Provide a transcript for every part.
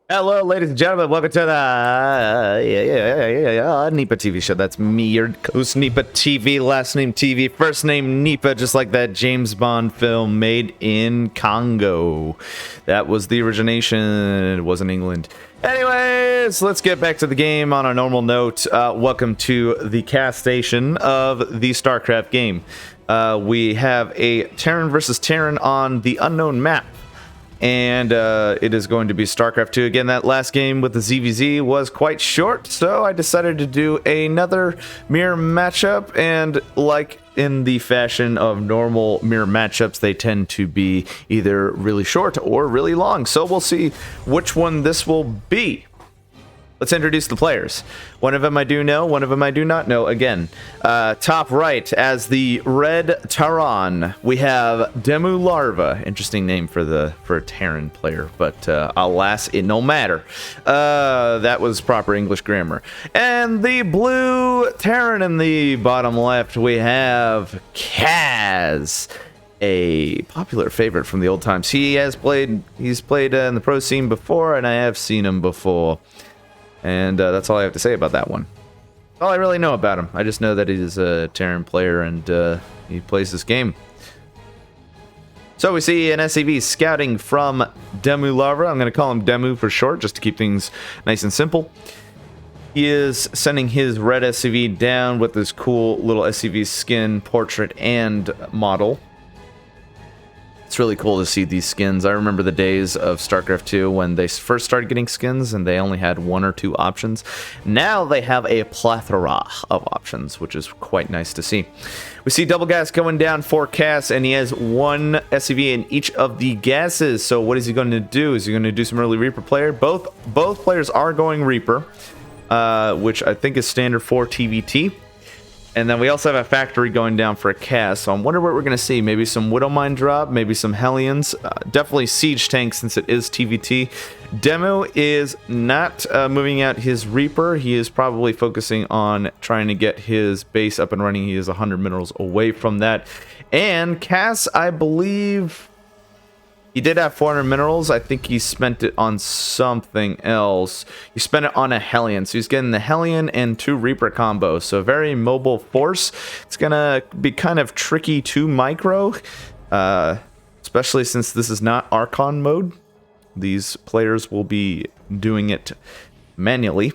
Hello, ladies and gentlemen. Welcome to the Nipa TV show. That's me, your host, Nipa TV. Last name TV, first name Nipa, just like that James Bond film Made in Congo. That was the origination. It was in England. Anyways, let's get back to the game on a normal note. Welcome to the cast station of the StarCraft game. We have a Terran versus Terran on the unknown map. And it is going to be StarCraft 2 again. That last game with the ZVZ was quite short, so I decided to do another mirror matchup. And like in the fashion of normal mirror matchups, they tend to be either really short or really long. So we'll see which one this will be. Let's introduce the players. One of them I do know, one of them I do not know. Again, top right as the red Terran, we have demuLarva. Interesting name for a Terran player, but alas, it no matter. That was proper English grammar. And the blue Terran in the bottom left, we have Kaz, a popular favorite from the old times. He's played in the pro scene before, and I have seen him before. And that's all I have to say about that one. All I really know about him. I just know that he's a Terran player and he plays this game. So we see an SCV scouting from demuLarva. I'm going to call him Demu for short, just to keep things nice and simple. He is sending his red SCV down with this cool little SCV skin, portrait, and model. It's really cool to see these skins. I remember the days of StarCraft 2 when they first started getting skins and they only had one or two options. Now they have a plethora of options, which is quite nice to see. We see double gas going down for Cass, and he has one SCV in each of the gases. So what is he going to do? Is he going to do some early Reaper player? Both players are going Reaper, which I think is standard for TvT. And then we also have a factory going down for a cast, so I wonder what we're going to see. Maybe some Widow Mine drop, maybe some Hellions. Definitely Siege Tank since it is TvT. Demo is not moving out his Reaper. He is probably focusing on trying to get his base up and running. He is 100 minerals away from that. And Cass, I believe he did have 400 minerals. I think he spent it on something else. He spent it on a Hellion. So he's getting the Hellion and 2 Reaper combos. So a very mobile force. It's going to be kind of tricky to micro. Especially since this is not Archon mode. These players will be doing it manually.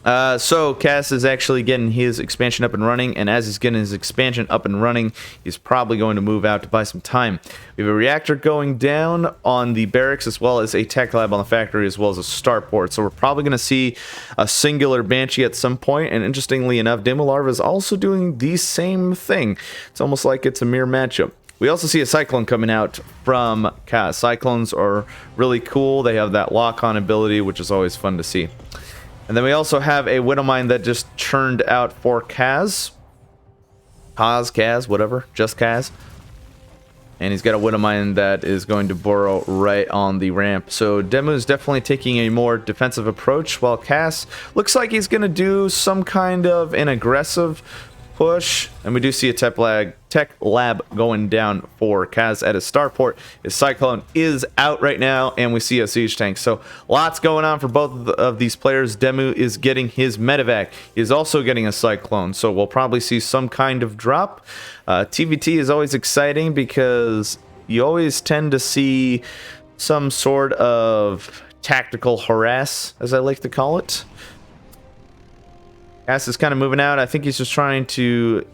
So Cass is actually getting his expansion up and running, and as he's getting his expansion up and running, he's probably going to move out to buy some time. We have a reactor going down on the barracks, as well as a tech lab on the factory, as well as a starport. So we're probably going to see a singular Banshee at some point, and interestingly enough, demuLarva is also doing the same thing. It's almost like it's a mirror matchup. We also see a Cyclone coming out from Cass. Cyclones are really cool. They have that lock-on ability, which is always fun to see. And then we also have a Widow Mine that just churned out for Kaz. Kaz, whatever. Just Kaz. And he's got a Widow Mine that is going to burrow right on the ramp. So Demu is definitely taking a more defensive approach, while Kaz looks like he's going to do some kind of an aggressive push. And we do see a tech lab going down for Kaz at his starport. His Cyclone is out right now, and we see a Siege Tank. So lots going on for both of these players. Demu is getting his medevac. He is also getting a Cyclone, so we'll probably see some kind of drop. TvT is always exciting because you always tend to see some sort of tactical harass, as I like to call it. Cass is kind of moving out. I think he's just trying to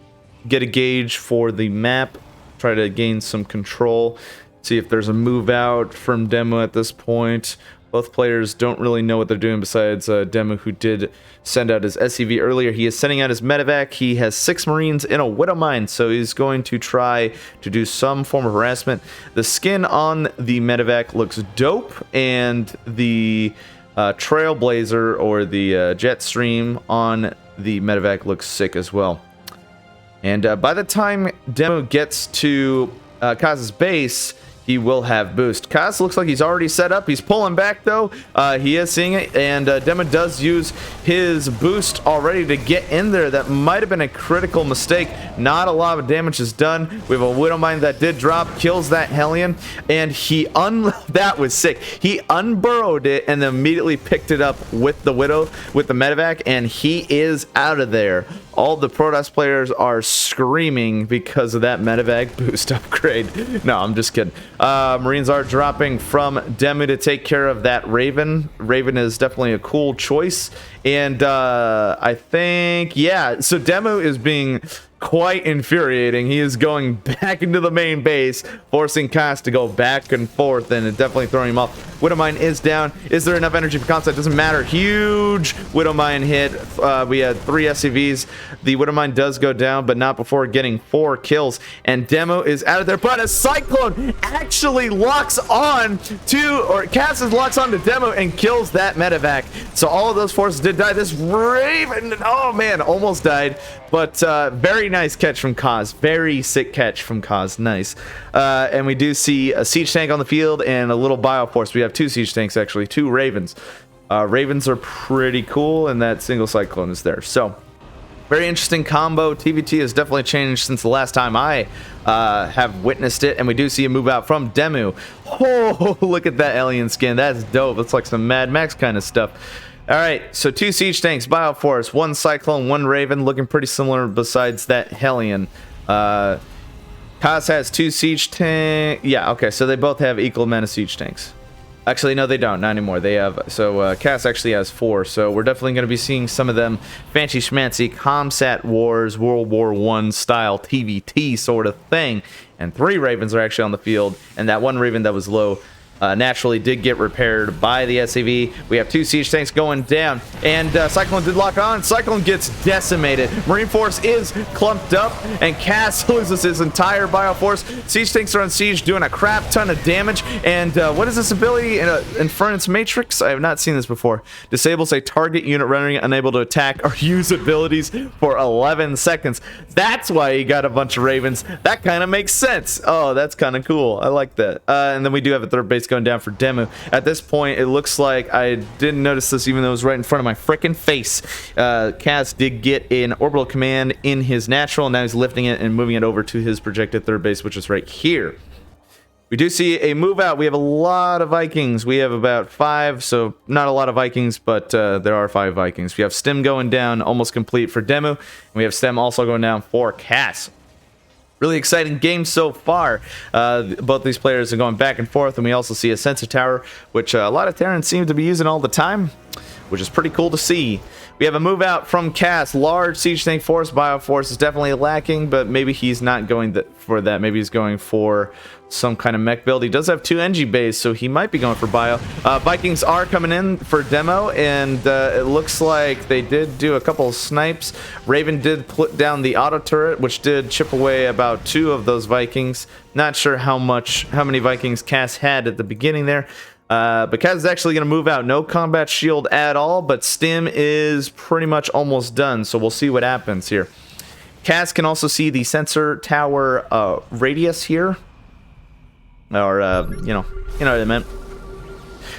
get a gauge for the map, try to gain some control, see if there's a move out from Demu at this point. Both players don't really know what they're doing besides Demu, who did send out his SCV earlier. He is sending out his medevac. He has 6 Marines in a Widow Mine, so he's going to try to do some form of harassment. The skin on the medevac looks dope, and the Trailblazer or the Jetstream on the medevac looks sick as well. And by the time Demu gets to Kaz's base, he will have boost. Kaz looks like he's already set up. He's pulling back though. He is seeing it, and Demo does use his boost already to get in there. That might have been a critical mistake. Not a lot of damage is done. We have a Widowmine that did drop, kills that Hellion, and he that was sick. He unburrowed it and then immediately picked it up with the Widow, with the medevac, and he is out of there. All the Protoss players are screaming because of that medevac boost upgrade. No, I'm just kidding. Marines are dropping from Demu to take care of that Raven. Raven is definitely a cool choice. And I think, yeah, so Demu is being quite infuriating. He is going back into the main base, forcing Kaz to go back and forth, and definitely throwing him off. Widowmine is down. Is there enough energy for concept? Doesn't matter. Huge Widowmine hit. We had 3 SCVs. The Widowmine does go down, but not before getting 4 kills. And Demo is out of there, but a Cyclone actually locks on to, or Kaz locks on to Demo and kills that medevac. So all of those forces did die. This Raven, oh man, almost died. But very nice catch from Kaz. Very sick catch from Kaz. Nice. And we do see a siege tank on the field and a little bioforce. We have 2 siege tanks, actually. 2 Ravens. Ravens are pretty cool, and that single Cyclone is there. So, very interesting combo. TvT has definitely changed since the last time I have witnessed it. And we do see a move out from Demu. Oh, look at that alien skin. That's dope. It's like some Mad Max kind of stuff. All right, so 2 siege tanks, bioforce, 1 Cyclone, 1 Raven, looking pretty similar besides that Hellion. Kaz has 2 siege tanks. Yeah, okay, so they both have equal amount of siege tanks. Actually, no, they don't, not anymore. They have, so Kaz actually has 4, so we're definitely going to be seeing some of them fancy schmancy Comsat Wars, World War I style TvT sort of thing. And 3 Ravens are actually on the field, and that 1 Raven that was low naturally did get repaired by the SCV. We have 2 siege tanks going down, and Cyclone did lock on. Cyclone gets decimated. Marine Force is clumped up, and Cass loses his entire bioforce. Siege tanks are on siege, doing a crap ton of damage. And what is this ability? Infernus Matrix? I have not seen this before. Disables a target unit rendering unable to attack or use abilities for 11 seconds. That's why he got a bunch of Ravens. That kind of makes sense. Oh, that's kind of cool. I like that. And then we do have a third base going down for Demu. At this point, it looks like I didn't notice this even though it was right in front of my freaking face. Kaz did get an orbital command in his natural, and now he's lifting it and moving it over to his projected third base, which is right here. We do see a move out. We have a lot of Vikings. We have about 5, so not a lot of Vikings, but there are 5 Vikings. We have Stem going down, almost complete for Demu, and we have Stem also going down for Kaz. Really exciting game so far. Both these players are going back and forth, and we also see a sensor tower, which a lot of Terrans seem to be using all the time, which is pretty cool to see. We have a move out from Cass. Large siege tank force. Bioforce is definitely lacking, but maybe he's not going for that. Maybe he's going for some kind of mech build. He does have 2 NG bays, so he might be going for bio. Vikings are coming in for demo, and it looks like they did do a couple of snipes. Raven did put down the auto turret, which did chip away about 2 of those Vikings. Not sure how many Vikings Cass had at the beginning there. But Kaz is actually going to move out. No combat shield at all, but Stim is pretty much almost done, so we'll see what happens here. Kaz can also see the sensor tower radius here. Or, you know what I meant.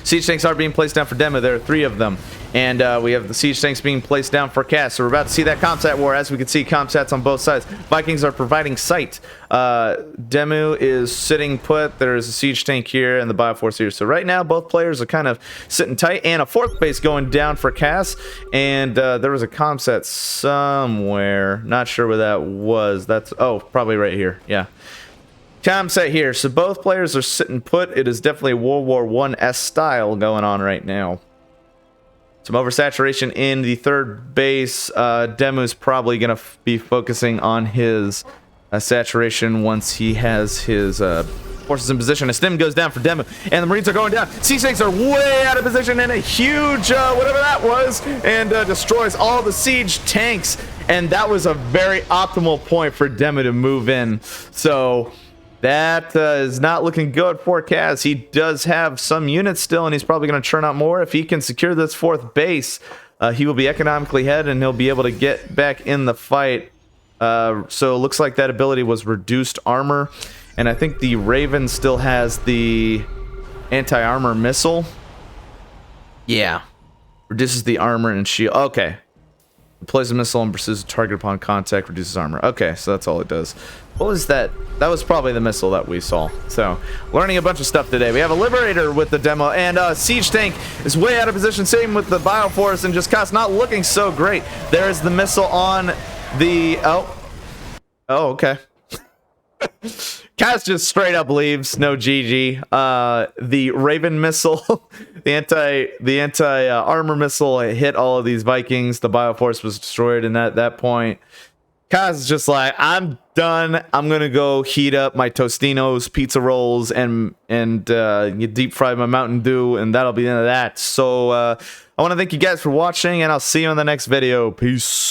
Siege tanks are being placed down for demo. There are 3 of them. And we have the siege tanks being placed down for Cass. So we're about to see that Comsat war. As we can see, Comsats on both sides. Vikings are providing sight. Demu is sitting put. There's a siege tank here and the Bioforce here. So right now, both players are kind of sitting tight. And a 4th base going down for Cass. And there was a Comsat somewhere. Not sure where that was. That's, oh, probably right here. Yeah. Comsat here. So both players are sitting put. It is definitely World War I-esque style going on right now. Some oversaturation in the third base. Demu's probably going to be focusing on his saturation once he has his forces in position. A Stim goes down for Demu, and the Marines are going down. Siege tanks are way out of position, and a huge whatever that was, and destroys all the siege tanks. And that was a very optimal point for Demu to move in. So that is not looking good for Kaz. He does have some units still, and he's probably going to churn out more. If he can secure this 4th base, he will be economically ahead, and he'll be able to get back in the fight. So it looks like that ability was reduced armor. And I think the Raven still has the anti-armor missile. Yeah. Reduces the armor and shield. Okay. Deploys a missile and pursues a target upon contact, reduces armor. Okay, so that's all it does. What was that? That was probably the missile that we saw. So, learning a bunch of stuff today. We have a Liberator with the demo, and Siege Tank is way out of position. Same with the Bioforce, and just Kaz not looking so great. There's the missile on the... Oh, okay. Kaz just straight up leaves. No GG. The Raven missile, the anti armor missile hit all of these Vikings. The Bioforce was destroyed, and at that point, Kaz is just like, I'm done. I'm gonna go heat up my Tostinos, pizza rolls, and deep fry my Mountain Dew, and that'll be the end of that. So I want to thank you guys for watching, and I'll see you in the next video. Peace.